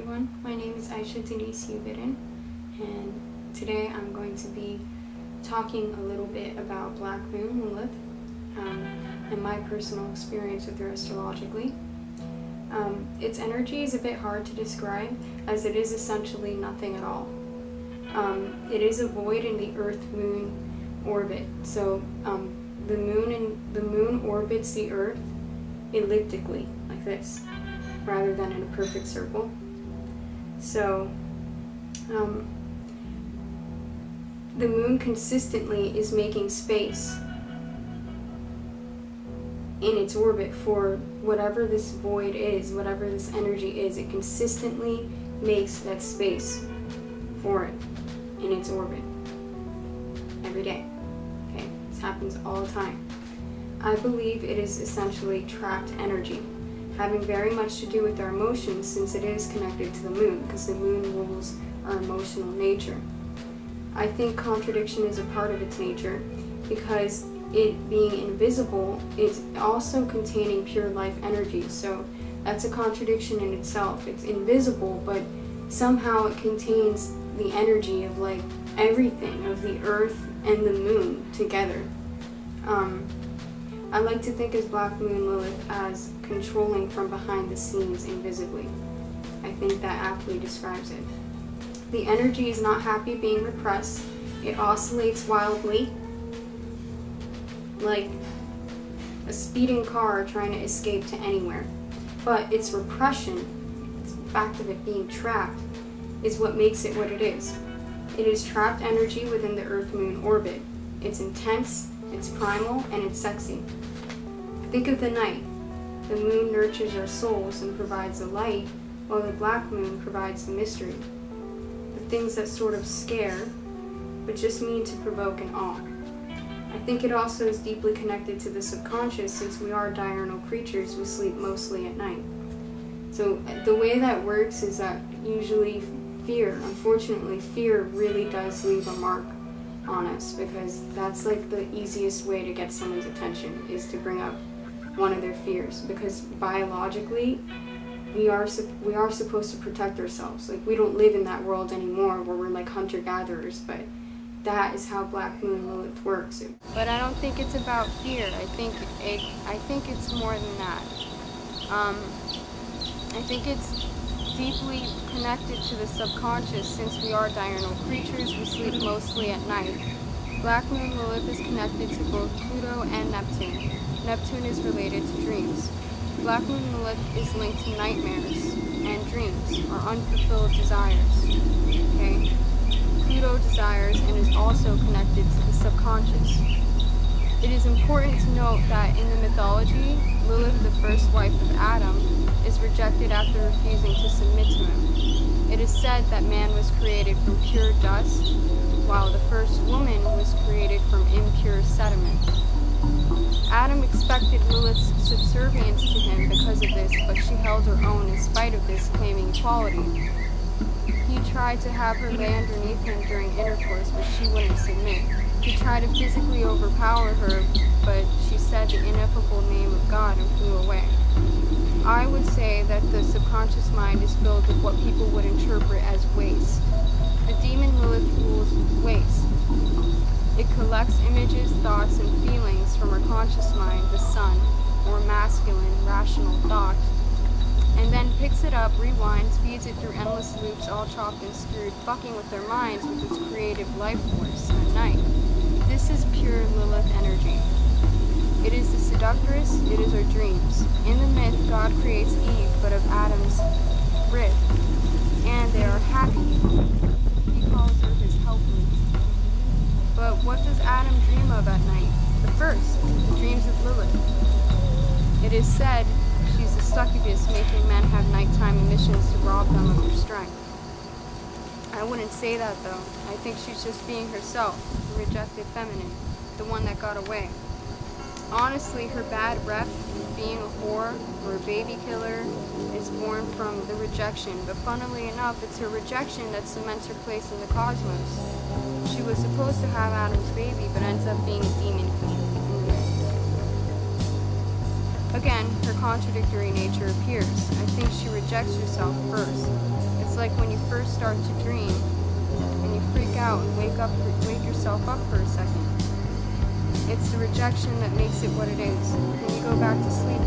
everyone, my name is Aisha Denise Ubirin, and today I'm going to be talking a little bit about Black Moon Lilith and my personal experience with her astrologically. Its energy is a bit hard to describe, as it is essentially nothing at all. It is a void in the Earth-Moon orbit, so the moon orbits the Earth elliptically, like this, rather than in a perfect circle. So the moon consistently is making space in its orbit for whatever this void is, whatever this energy is. It consistently makes that space for it in its orbit every day. Okay, this happens all the time. I believe it is essentially trapped energy, having very much to do with our emotions, since it is connected to the moon, because the moon rules our emotional nature. I think contradiction is a part of its nature, because it being invisible, it's also containing pure life energy, so that's a contradiction in itself. It's invisible, but somehow it contains the energy of like everything, of the earth and the moon together. I like to think of Black Moon Lilith as controlling from behind the scenes invisibly. I think that aptly describes it. The energy is not happy being repressed. It oscillates wildly, like a speeding car trying to escape to anywhere. But its repression, the fact of it being trapped, is what makes it what it is. It is trapped energy within the Earth-Moon orbit. It's intense, it's primal, and it's sexy. Think of the night. The moon nurtures our souls and provides the light, while the black moon provides the mystery. The things that sort of scare, but just mean to provoke an awe. I think it also is deeply connected to the subconscious, since we are diurnal creatures, we sleep mostly at night. So the way that works is that usually unfortunately, fear really does leave a mark on us, because that's like the easiest way to get someone's attention, is to bring up one of their fears, because biologically we are supposed to protect ourselves. Like, we don't live in that world anymore where we're like hunter-gatherers, but that is how Black Moon Lilith works. But I don't think it's about fear. I think it's more than that. I think it's deeply connected to the subconscious, since we are diurnal creatures, we sleep mostly at night. Black Moon Lilith is connected to both Pluto and Neptune. Neptune is related to dreams. Black Moon Lilith is linked to nightmares and dreams, or unfulfilled desires. Okay? Pluto desires and is also connected to the subconscious. It is important to note that in the mythology, Lilith, the first wife of Adam, is rejected after refusing to submit to him. It is said that man was created from pure dust, while the first woman was created from impure sediment. Adam expected Lilith's subservience to him because of this, but she held her own in spite of this, claiming equality. He tried to have her lay underneath him during intercourse, but she wouldn't submit. He tried to physically overpower her, but she said the ineffable name of God and flew away. I would say that the subconscious mind is filled with what people would interpret as waste. The demon Lilith rules waste. It collects images, thoughts, and feelings from our conscious mind, the sun, or masculine, rational thought, and then picks it up, rewinds, feeds it through endless loops, all chopped and screwed, fucking with their minds with its creative life force at night. This is pure Lilith energy. It is the seductress, it is our dreams. In the myth, God creates Eve, but of Adam's rib, and they are happy. He calls her his helpmate. But what does Adam dream of at night? The first, he dreams of Lilith. It is said she's a succubus, making men have nighttime emissions to rob them of their strength. I wouldn't say that though. I think she's just being herself, the rejected feminine, the one that got away. Honestly, her bad rep, being a whore or a baby killer, is born from the rejection, but funnily enough, it's her rejection that cements her place in the cosmos. She was supposed to have Adam's baby, but ends up being a demon queen. Again, her contradictory nature appears. I think she rejects herself first. If like when you first start to dream and you freak out and wake yourself up for a second. It's the rejection that makes it what it is. When you go back to sleep,